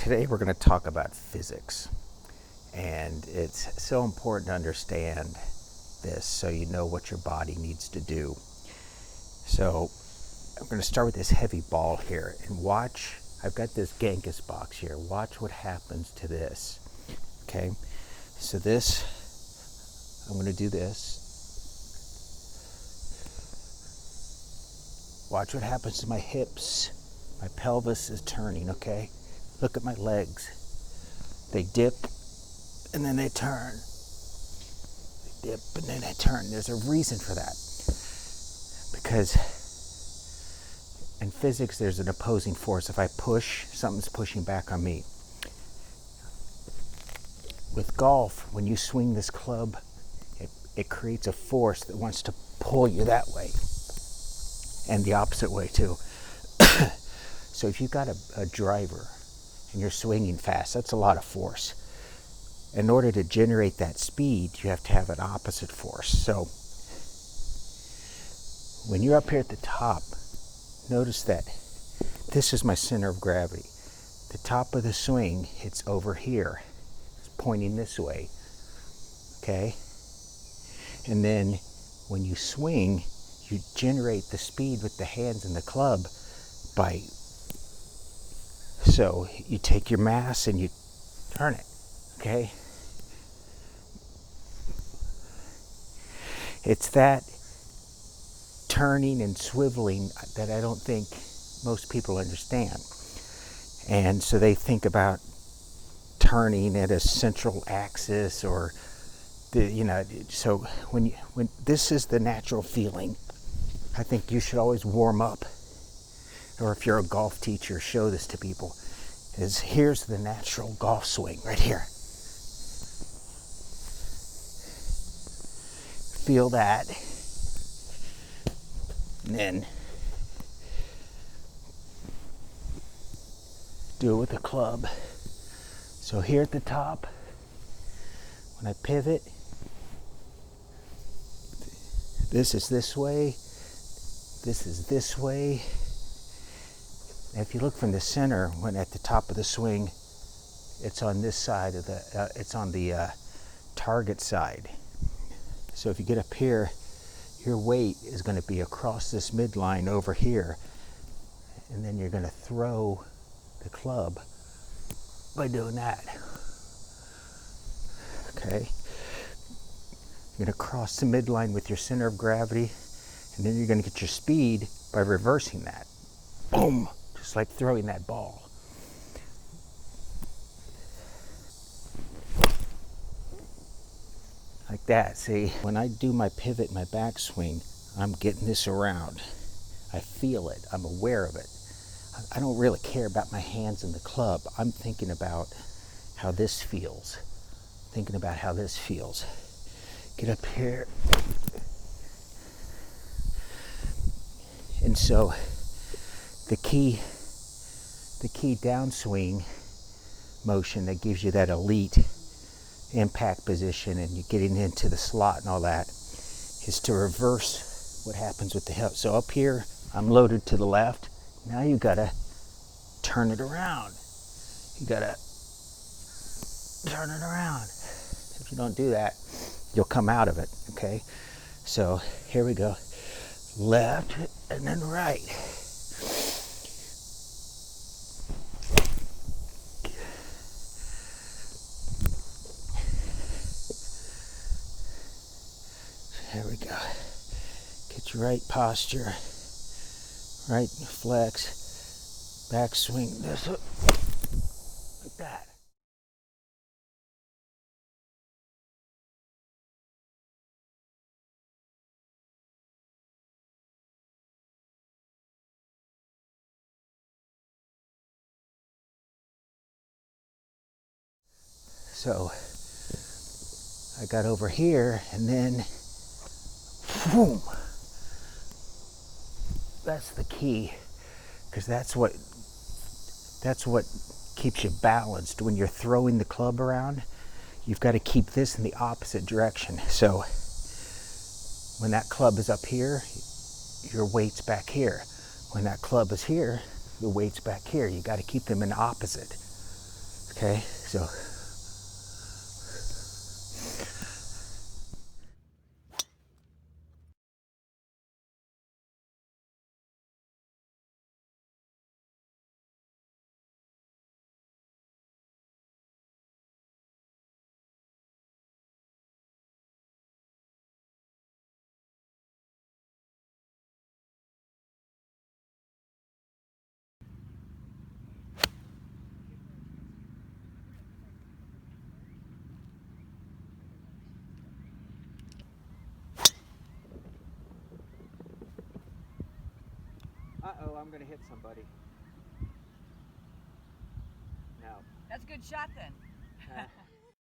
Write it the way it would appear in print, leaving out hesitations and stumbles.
Today we're going to talk about physics, and it's so important to understand this so you know what your body needs to do. So I'm going to start with this heavy ball here, and watch. I've got this Gankas box here. Watch what happens to this. Okay, so this, I'm going to do this. Watch what happens to my hips. My pelvis is turning, okay? Look at my legs. They dip and then they turn. They dip and then they turn. There's a reason for that. Because in physics, there's an opposing force. If I push, something's pushing back on me. With golf, when you swing this club, it creates a force that wants to pull you that way. And the opposite way too. So if you've got a driver and you're swinging fast, that's a lot of force. In order to generate that speed, you have to have an opposite force. So when you're up here at the top, notice that this is my center of gravity. The top of the swing, it's over here. It's pointing this way, okay? And then when you swing, you generate the speed with the hands and the club by, so you take your mass and you turn it, okay? It's that turning and swiveling that I don't think most people understand. And so they think about turning at a central axis or so when this is the natural feeling. I think you should always warm up, or if you're a golf teacher, show this to people, is here's the natural golf swing right here. Feel that, and then do it with the club. So here at the top, when I pivot, this is this way, this is this way. And if you look from the center, when at the top of the swing, it's on this side of the, it's on the target side. So if you get up here, your weight is going to be across this midline over here, and then you're going to throw the club by doing that. Okay? You're going to cross the midline with your center of gravity, and then you're going to get your speed by reversing that. Boom! Just like throwing that ball. Like that, see? When I do my pivot, my backswing, I'm getting this around. I feel it. I'm aware of it. I don't really care about my hands in the club. I'm thinking about how this feels. Thinking about how this feels. Get up here. And so the key downswing motion that gives you that elite impact position and you're getting into the slot and all that is to reverse what happens with the hip. So up here, I'm loaded to the left. Now you gotta turn it around. You gotta turn it around. If you don't do that, you'll come out of it, okay? So here we go. Left and then right. Here we go. Get your right posture. Right flex. Back swing this up. Like that. So I got over here and then boom. That's the key, because that's what keeps you balanced when you're throwing the club around. You've got to keep this in the opposite direction. So when that club is up here, your weight's back here. When that club is here, the weight's back here. You got to keep them in opposite. Okay, so uh-oh, I'm gonna hit somebody. No. That's a good shot then.